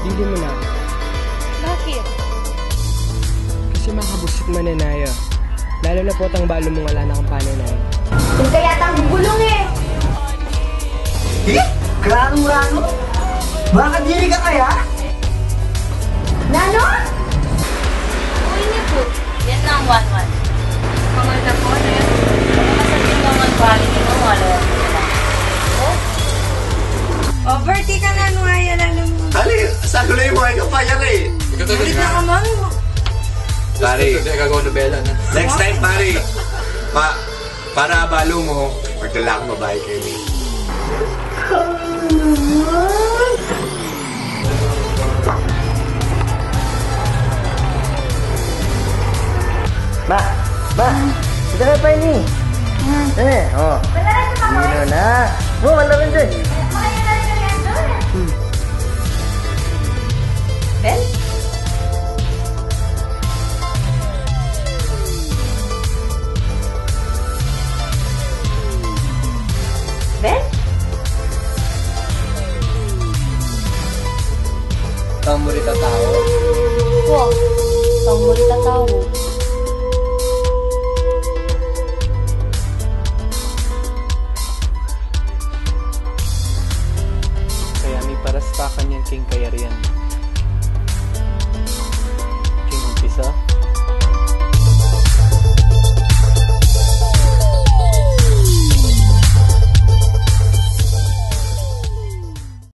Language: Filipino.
Dili mo na. Bakit? Kasi makabusit mananayo. Lalo na po tang balo mong wala na kang pananayo. Kung kaya tang gulong eh! Eh? Grano-grano? Baka dili ka kaya? Nano? Uy niya po. Yan na ang 1-1. Mga na po na yan. Pagkakasabihin mo ang quality mo, wala yan. O, Bertie ka na, Nuaya na mo. Ali, sa gulay mo ay kapayari. Ulit na ka man. Pare, Hindi ka gawin nobela na. next time pare, para balo mo, magdala akong babae kayo ni. Ma, sudah apa ini? Ini, oh. Ini na. Oh, wala rin din. Ben? Ben? Tang mo rin tao. Wow. Tang mo rin tatawo. Kaya may parastakan yan king kayarian.